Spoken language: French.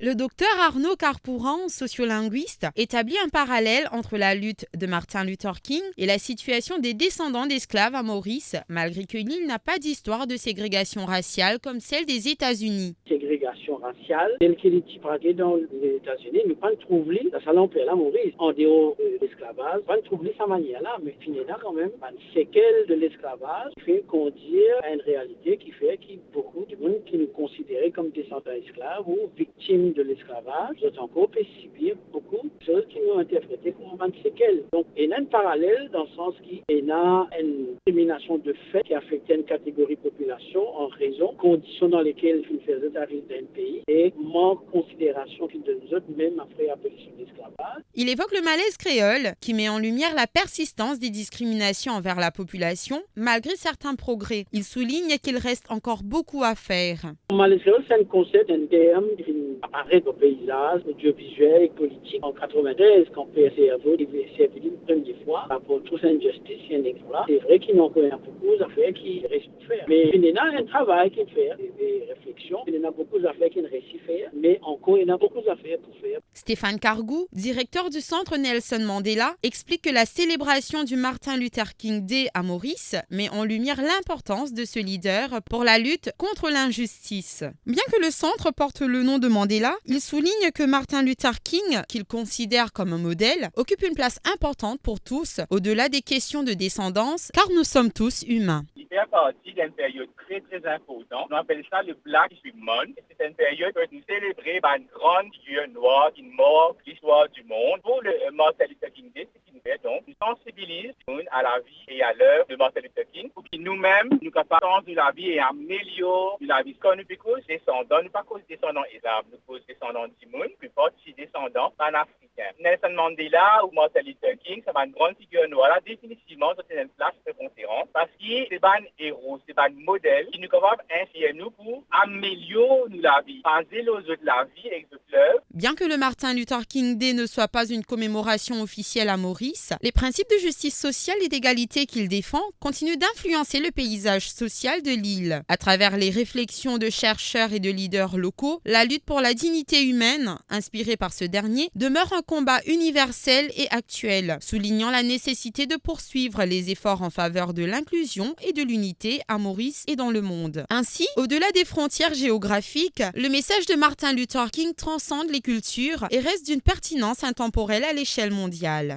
Le docteur Arnaud Carpouran, sociolinguiste, établit un parallèle entre la lutte de Martin Luther King et la situation des descendants d'esclaves à Maurice, malgré que l'île n'a pas d'histoire de ségrégation raciale comme celle des États-Unis. Ségrégation raciale, telle qu'elle est pratiquée dans les États-Unis, nous ne trouvons pas ça l'empire à Maurice. En dehors de l'esclavage, nous ne trouvons pas sa manière-là, mais finalement quand même, une séquelle de l'esclavage qui fait conduire à une réalité qui fait que beaucoup de monde qui nous considérait comme descendants esclaves ou victimes de l'esclavage, nous encore peut subir beaucoup de choses qui nous ont interprétées comme une séquelle. Donc, il y a un parallèle dans le sens qu'il y a une discrimination de fait qui affecte une catégorie de population en raison de conditions dans lesquelles ils faisaient arriver dans un pays et manque de considération qu'ils de nous autres, même après l'abolition de l'esclavage. Il évoque le malaise créole qui met en lumière la persistance des discriminations envers la population malgré certains progrès. Il souligne qu'il reste encore beaucoup à faire. Le malaise créole, c'est un concept, un terme qui apparaît au paysage audiovisuel et politique. En 93, quand PSCRO est servi une première fois pour toute injustice, c'est vrai qu'il y a encore beaucoup d'affaires qui restent à faire. Mais il y a un travail qu'il fait, des réflexions, il y a beaucoup d'affaires qu'il reste à faire, mais encore il y a beaucoup d'affaires pour faire. Stéphane Cargou, directeur du centre Nelson Mandela, explique que la célébration du Martin Luther King Day à Maurice met en lumière l'importance de ce leader pour la lutte contre l'injustice. Bien que le centre porte le nom de Mandela, il souligne que Martin Luther King, qu'il considère comme un modèle, occupe une place importante pour tous, au-delà des questions de descendance, car nous sommes tous humains. Il fait partie d'une période très très importante. On appelle ça le Black History Month. C'est une période où nous célébrons une grande figure noire qui marque l'histoire du monde. Pour le Martin Luther King Day, c'est ce qu'il fait donc. Nous sensibilisons à la vie et à l'œuvre de Martin Luther King pour que nous-mêmes, nous capables de la vie et améliorer la vie. Parce que nous cause descendants, nous pas cause descendants esclaves, nous cause descendants du monde, plus pas descendants panafricains. Nelson Mandela ou Martin Luther King, c'est une grande figure noire. Là, définitivement, c'est une place de conférence parce que c'est un héros, c'est un modèle qui nous capable d'inspirer nous pour améliorer la vie, penser aux autres la vie avec le fleuve. Bien que le Martin Luther King Day ne soit pas une commémoration officielle à Maurice, les principes de justice sociale et d'égalité qu'il défend continuent d'influencer le paysage social de l'île. À travers les réflexions de chercheurs et de leaders locaux, la lutte pour la dignité humaine, inspirée par ce dernier, demeure un combat universel et actuel, soulignant la nécessité de poursuivre les efforts en faveur de l'inclusion et de l'unité à Maurice et dans le monde. Ainsi, au-delà des frontières géographiques, le message de Martin Luther King transcende les cultures et reste d'une pertinence intemporelle à l'échelle mondiale.